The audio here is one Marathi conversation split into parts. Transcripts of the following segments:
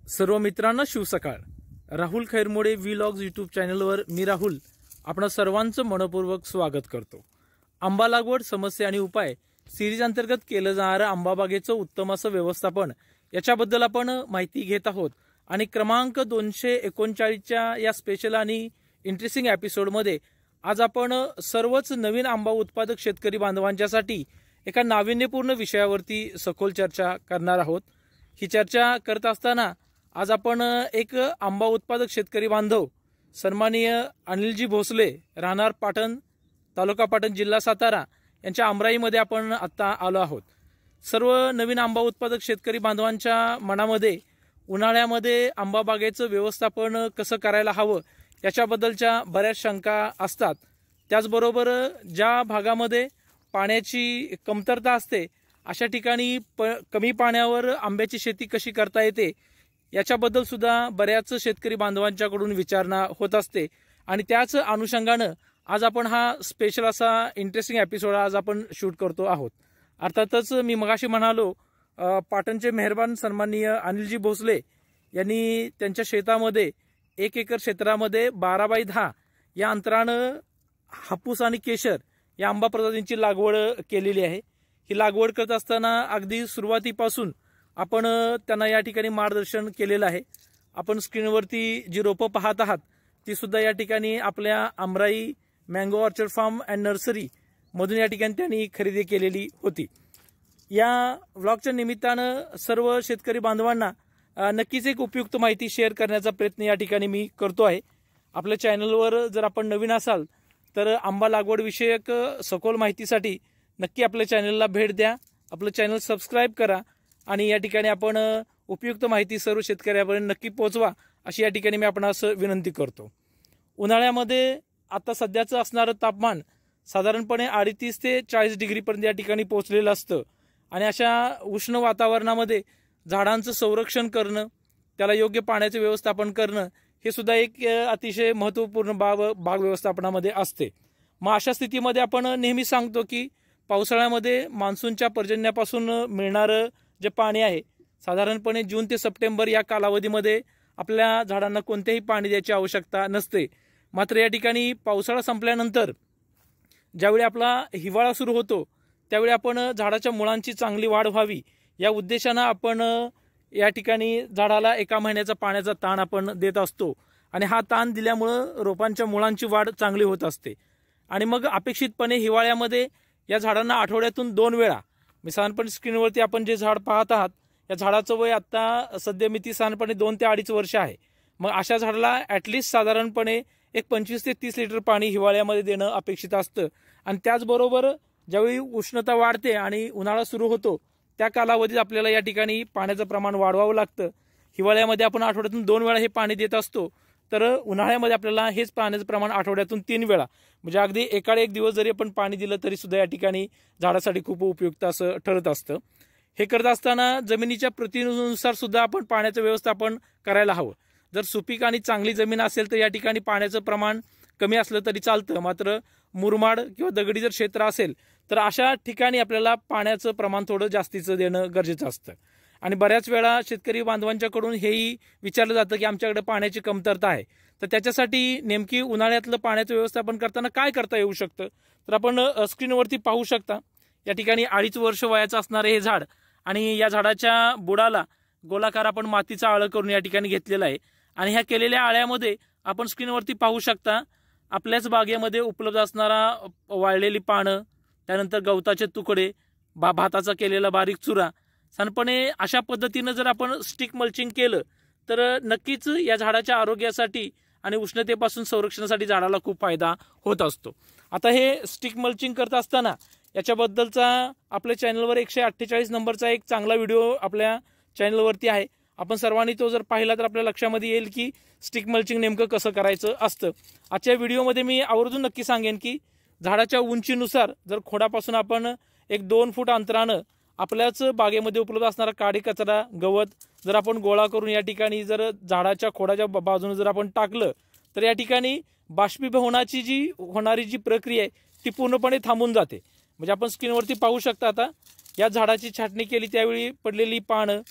सर्व मित्रांना शिव सकाळ. राहुल खैरमोडे व्लॉग्स यूट्यूब चॅनलवर मी राहुल आपणा सर्वांचं मनपूर्वक स्वागत करतो. आंबा लागवड समस्या आणि उपाय सिरीज अंतर्गत केलं जाणारं आंबा बागेचं उत्तम असं व्यवस्थापन याच्याबद्दल आपण माहिती घेत आहोत. आणि क्रमांक 239च्या या स्पेशल आणि इंटरेस्टिंग एपिसोडमध्ये आज आपण सर्वच नवीन आंबा उत्पादक शेतकरी बांधवांच्यासाठी एका नाविन्यपूर्ण विषयावरती सखोल चर्चा करणार आहोत. ही चर्चा करत असताना आज आपण एक आंबा उत्पादक शेतकरी बांधव सन्माननीय अनिलजी भोसले राहणार पाटण तालुका पाटण जिल्हा सातारा यांच्या आमराईमध्ये आपण आता आलो आहोत. सर्व नवीन आंबा उत्पादक शेतकरी बांधवांच्या मनामध्ये उन्हाळ्यामध्ये आंबा बागेचं व्यवस्थापन कसं करायला हवं याच्याबद्दलच्या बऱ्याच शंका असतात. त्याचबरोबर ज्या भागामध्ये पाण्याची कमतरता असते अशा ठिकाणी कमी पाण्यावर आंब्याची शेती कशी करता येते याच्याबद्दल सुद्धा बऱ्याच शेतकरी बांधवांच्याकडून विचारणा होत असते. आणि त्याच अनुषंगानं आज आपण हा स्पेशल असा इंटरेस्टिंग एपिसोड आज आपण शूट करतो आहोत. अर्थातच मी मगाशी म्हणालो पाटणचे मेहरबान सन्माननीय अनिलजी भोसले यांनी त्यांच्या शेतामध्ये 1 एकर क्षेत्रामध्ये 12x10 या अंतरानं हापूस आणि केशर या आंबा प्रजातींची लागवड केलेली आहे. ही लागवड करत असताना अगदी सुरुवातीपासून आपण त्यांना या ठिकाणी मार्गदर्शन केलेलं आहे. आपण स्क्रीनवरती जी रोपं पाहत आहात ती सुद्धा या ठिकाणी आपल्या Amrai mango orchard farm and nursery मधून या ठिकाणी त्यांनी खरेदी केलेली होती. या व्लॉगच्या निमित्तानं सर्व शेतकरी बांधवांना नक्कीच एक उपयुक्त माहिती शेअर करण्याचा प्रयत्न या ठिकाणी मी करतो आहे. आपल्या चॅनलवर जर आपण नवीन असाल तर आंबा लागवड विषयक सखोल माहितीसाठी नक्की आपल्या चॅनलला भेट द्या, आपलं चॅनल सबस्क्राईब करा आणि या ठिकाणी आपण उपयुक्त माहिती सर्व शेतकऱ्यापर्यंत नक्की पोहोचवा अशी या ठिकाणी मी आपणास विनंती करतो. उन्हाळ्यामध्ये आता सध्याचं असणारं तापमान साधारणपणे 38 ते 40 डिग्रीपर्यंत या ठिकाणी पोहोचलेलं असतं. आणि अशा उष्ण वातावरणामध्ये झाडांचं संरक्षण करणं, त्याला योग्य पाण्याचं व्यवस्थापन करणं हे सुद्धा एक अतिशय महत्त्वपूर्ण बाग व्यवस्थापनामध्ये असते. मग अशा स्थितीमध्ये आपण नेहमी सांगतो की पावसाळ्यामध्ये मान्सूनच्या पर्जन्यापासून मिळणारं जे पाणी आहे साधारणपणे जून ते सप्टेंबर या कालावधीमध्ये आपल्या झाडांना कोणतेही पाणी द्यायची आवश्यकता नसते. मात्र या ठिकाणी पावसाळा संपल्यानंतर ज्यावेळी आपला हिवाळा सुरू होतो त्यावेळी आपण झाडाच्या मुळांची चांगली वाढ व्हावी या उद्देशानं आपण या ठिकाणी झाडाला 1 महिन्याचा पाण्याचा ताण आपण देत असतो. आणि हा ताण दिल्यामुळं रोपांच्या मुळांची वाढ चांगली होत असते. आणि मग अपेक्षितपणे हिवाळ्यामध्ये या झाडांना आठवड्यातून 2 वेळा मी साधारणपणे स्क्रीनवरती आपण जे झाड पाहत आहात या झाडाचं वय आता सध्या मिती साधारणपणे 2 ते 2.5 वर्ष आहे. मग अशा झाडाला ॲटलिस्ट साधारणपणे एक 25 ते 30 लिटर पाणी हिवाळ्यामध्ये देणं अपेक्षित असतं. आणि त्याचबरोबर ज्यावेळी उष्णता वाढते आणि उन्हाळा सुरू होतो त्या कालावधीत आपल्याला या ठिकाणी पाण्याचं प्रमाण वाढवावं लागतं. हिवाळ्यामध्ये आपण आठवड्यातून 2 वेळा हे पाणी देत असतो, तर उन्हाळ्यामध्ये आपल्याला हेच पाण्याचं प्रमाण आठवड्यातून 3 वेळा म्हणजे अगदी एकाड एक दिवस जरी आपण पाणी दिलं तरी सुद्धा या ठिकाणी झाडासाठी खूप उपयुक्त असं ठरत असतं. हे करत असताना जमिनीच्या प्रतीनुसार सुद्धा आपण पाण्याचं व्यवस्थापन करायला हवं. जर सुपीक आणि चांगली जमीन असेल तर या ठिकाणी पाण्याचं प्रमाण कमी असलं तरी चालतं. मात्र मुरमाड किंवा दगडी जर क्षेत्र असेल तर अशा ठिकाणी आपल्याला पाण्याचं प्रमाण थोडं जास्तीचं देणं गरजेचं असतं. आणि बऱ्याच वेळा शेतकरी बांधवांच्याकडून हेही विचारलं जातं की आमच्याकडे पाण्याची कमतरता आहे, तर त्याच्यासाठी नेमकी उन्हाळ्यातलं पाण्याचं व्यवस्थापन करताना काय करता येऊ शकतं. तर आपण स्क्रीनवरती पाहू शकता या ठिकाणी 2.5 वर्ष वयाचं असणारं हे झाड आणि या झाडाच्या बुडाला गोलाकार आपण मातीचा आळं करून या ठिकाणी घेतलेला आहे. आणि ह्या केलेल्या आळ्यामध्ये आपण स्क्रीनवरती पाहू शकता आपल्याच बागेमध्ये उपलब्ध असणारा वाळलेली पानं, त्यानंतर गवताचे तुकडे, भाताचा केलेला बारीक चुरा. साधारणपणे अशा पद्धतीनं जर आपण स्टिक मल्चिंग केलं तर नक्कीच या झाडाच्या आरोग्यासाठी आणि उष्णतेपासून संरक्षणासाठी झाडाला खूप फायदा होत असतो. आता हे स्टिक मल्चिंग करत असताना याच्याबद्दलचा आपल्या चॅनलवर 148 नंबरचा एक चांगला व्हिडिओ आपल्या चॅनलवरती आहे. आपण सर्वांनी तो जर पाहिला तर आपल्या लक्षामध्ये येईल की स्टिक मल्चिंग नेमकं कसं करायचं असतं. आजच्या व्हिडिओमध्ये मी आवर्जून नक्की सांगेन की झाडाच्या उंचीनुसार जर खोडापासून आपण 1-2 फूट अंतरानं आपल्याच बागेमध्ये उपलब्ध असणारा काडी कचरा गवत जर आपण गोळा करून या ठिकाणी जर झाडाच्या खोडाच्या बाजूने जर आपण टाकलं तर या ठिकाणी बाष्पीभवनाची जी होणारी जी प्रक्रिया आहे ती पूर्णपणे थांबून जाते. म्हणजे आपण स्क्रीनवरती पाहू शकता आता या झाडाची छाटणी केली त्यावेळी पडलेली पानं,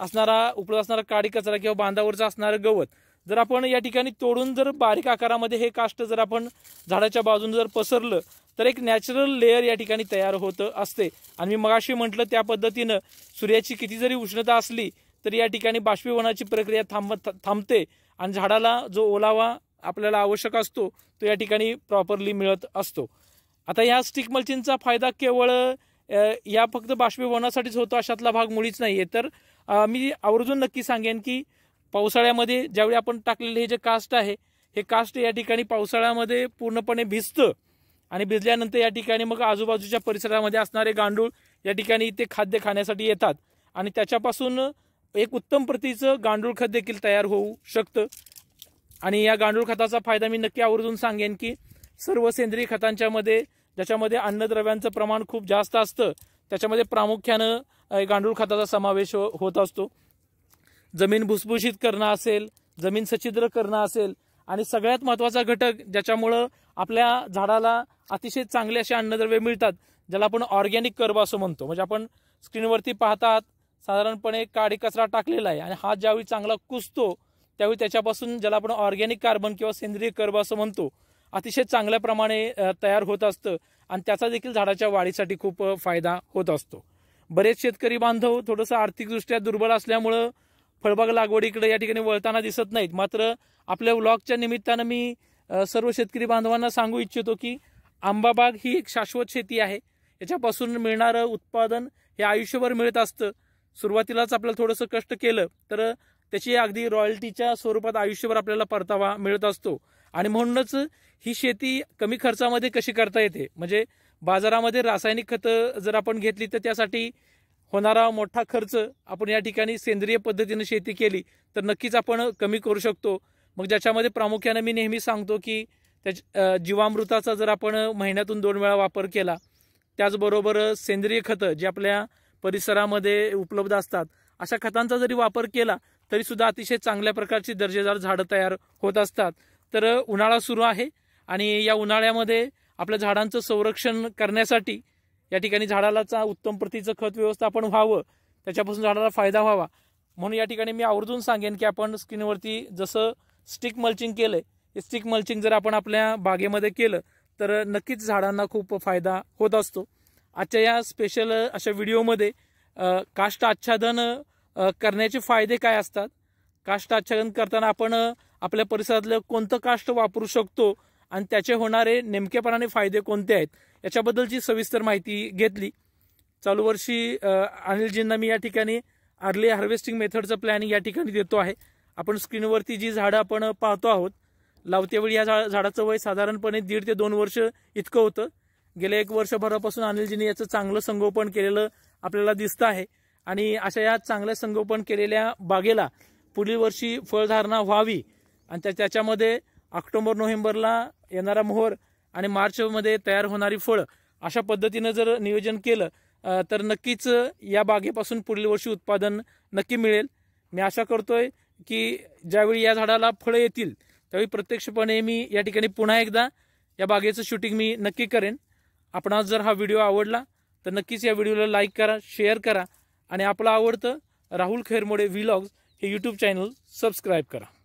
उपलब्ध असणारा काडी कचरा किंवा बांधावरचा असणारं गवत जर आपण या ठिकाणी तोडून जर बारीक आकारामध्ये हे काष्ट जर आपण झाडाच्या बाजूने जर पसरलं तर एक नॅचरल लेअर या ठिकाणी तयार होत असते। आणि मी मगाशी म्हटलं त्या पद्धतीनं सूर्याची किती जरी उष्णता असली तरी या ठिकाणी बाष्पीभवनाची प्रक्रिया थांबते आणि झाडाला जो ओलावा आपल्याला आवश्यक असतो तो या ठिकाणी प्रॉपरली मिळत असतो। आता या स्टिक मल्चिंगचा फायदा केवळ या फक्त बाष्पीभवनासाठीच होतो अशातला भाग मुळीच नाहीये। तर मी आवर्जून नक्की सांगेन की पावसाळ्यामध्ये ज्यावेळी आपण टाकलेले हे जे कास्ट आहे हे कास्ट या ठिकाणी पावसाळ्यामध्ये पूर्णपणे भिजतं आणि भिजल्यानंतर या ठिकाणी मग आजूबाजूच्या परिसरामध्ये असणारे गांडूळ या ठिकाणी ते खाद्य खाण्यासाठी येतात आणि त्याच्यापासून एक उत्तम प्रतीचं गांडूळ खत देखील तयार होऊ शकतं। आणि या गांडूळ खताचा फायदा मी नक्की आवर्जून सांगेन की सर्व सेंद्रिय खतांच्या मध्ये ज्याच्यामध्ये अन्नद्रव्यांचं प्रमाण खूप जास्त असतं त्याच्यामध्ये प्रामुख्यानं गांडूळ खताचा समावेश होत असतो। जमीन भुसभुशीत करणं असेल, जमीन सच्छिद्र करणं असेल आणि सगळ्यात महत्त्वाचा घटक ज्याच्यामुळं आपल्या झाडाला अतिशय चांगले असे अन्नद्रव्य मिळतात ज्याला आपण ऑर्गॅनिक कर्ब असं म्हणतो। म्हणजे आपण स्क्रीनवरती पाहतात साधारणपणे काडी कचरा टाकलेला आहे आणि हा ज्यावेळी चांगला कुसतो त्यावेळी त्याच्यापासून ज्याला आपण ऑर्गॅनिक कार्बन किंवा सेंद्रिय कर्ब असं म्हणतो अतिशय चांगल्या प्रमाणे तयार होत असतं आणि त्याचा देखील झाडाच्या वाढीसाठी खूप फायदा होत असतो। बरेच शेतकरी बांधव थोडंसं आर्थिकदृष्ट्या दुर्बल असल्यामुळं फळबाग लागवडीकडे या ठिकाणी वळताना दिसत नाहीत। मात्र आपल्या व्लॉगच्या निमित्तानं मी सर्व शेतकरी बांधवांना सांगू इच्छितो की आंबा बाग ही एक शाश्वत शेती आहे। याच्यापासून मिळणारं उत्पादन हे आयुष्यभर मिळत असतं। सुरुवातीलाच आपल्याला थोडंसं कष्ट केलं तर त्याची अगदी रॉयल्टीच्या स्वरूपात आयुष्यभर आपल्याला परतावा मिळत असतो। आणि म्हणूनच ही शेती कमी खर्चामध्ये कशी करता येते, म्हणजे बाजारामध्ये रासायनिक खतं जर आपण घेतली तर त्यासाठी होणारा मोठा खर्च आपण या ठिकाणी सेंद्रिय पद्धतीने शेती केली तर नक्कीच आपण कमी करू शकतो। मग ज्याच्यामध्ये प्रामुख्याने मी नेहमी सांगतो की जीवामृताचा जर आपण महिन्यातून 2 वेळा वापर केला, त्याचबरोबर सेंद्रिय खतं जे आपल्या परिसरामध्ये उपलब्ध असतात अशा खतांचा जरी वापर केला तरी सुद्धा अतिशय चांगल्या प्रकारची दर्जेदार झाडं तयार होत असतात। तर उन्हाळा सुरू आहे आणि या उन्हाळ्यामध्ये आपल्या झाडांचं संरक्षण करण्यासाठी या ठिकाणी झाडाला उत्तम प्रतीचं खत व्यवस्थापन व्हावं, त्याच्यापासून झाडाला फायदा व्हावा म्हणून या ठिकाणी मी आवर्जून सांगेन की आपण स्क्रीनवरती जसं स्टिक मल्चिंग केलंय हे स्टिक मल्चिंग जर आपण आपल्या बागेमध्ये केलं तर नक्कीच झाडांना खूप फायदा होत असतो। आजच्या या स्पेशल अशा व्हिडिओमध्ये काष्ट आच्छादन करण्याचे फायदे काय असतात, काष्ट आच्छादन करताना आपण आपल्या परिसरातलं कोणतं काष्ट वापरू शकतो आणि त्याचे होणारे नेमकेपणाने फायदे कोणते आहेत याच्याबद्दलची सविस्तर माहिती घेतली। चालू वर्षी अनिलजींना मी या ठिकाणी अर्ली हार्वेस्टिंग मेथडचं प्लॅनिंग या ठिकाणी देतो आहे। आपण स्क्रीनवरती जी झाडं आपण पाहतो आहोत लावतेवेळी या झाडाचं वय साधारणपणे 1.5 ते 2 वर्ष इतकं होतं। गेल्या 1 वर्षभरापासून अनिलजींनी याचं चांगलं संगोपन केलेलं आपल्याला दिसतं आहे आणि अशा या चांगल्या संगोपन केलेल्या बागेला पुढील वर्षी फळधारणा व्हावी आणि त्याच्यामध्ये ऑक्टोबर-नोव्हेंबरला येणारा मोहर आणि मार्चमध्ये तयार होणारी फळं अशा पद्धतीनं जर नियोजन केलं तर नक्कीच या बागेपासून पुढील वर्षी उत्पादन नक्की मिळेल। मी आशा करतोय की ज्यावेळी या झाडाला फळं येतील त्यावेळी प्रत्यक्षपणे मी या ठिकाणी पुन्हा एकदा या बागेचं शूटिंग मी नक्की करेन। आपणास जर हा व्हिडिओ आवडला तर नक्कीच या व्हिडिओला लाईक करा, शेअर करा आणि आपलं आवडतं राहुल खैरमोडे व्लॉग्स हे यूट्यूब चॅनल सबस्क्राईब करा।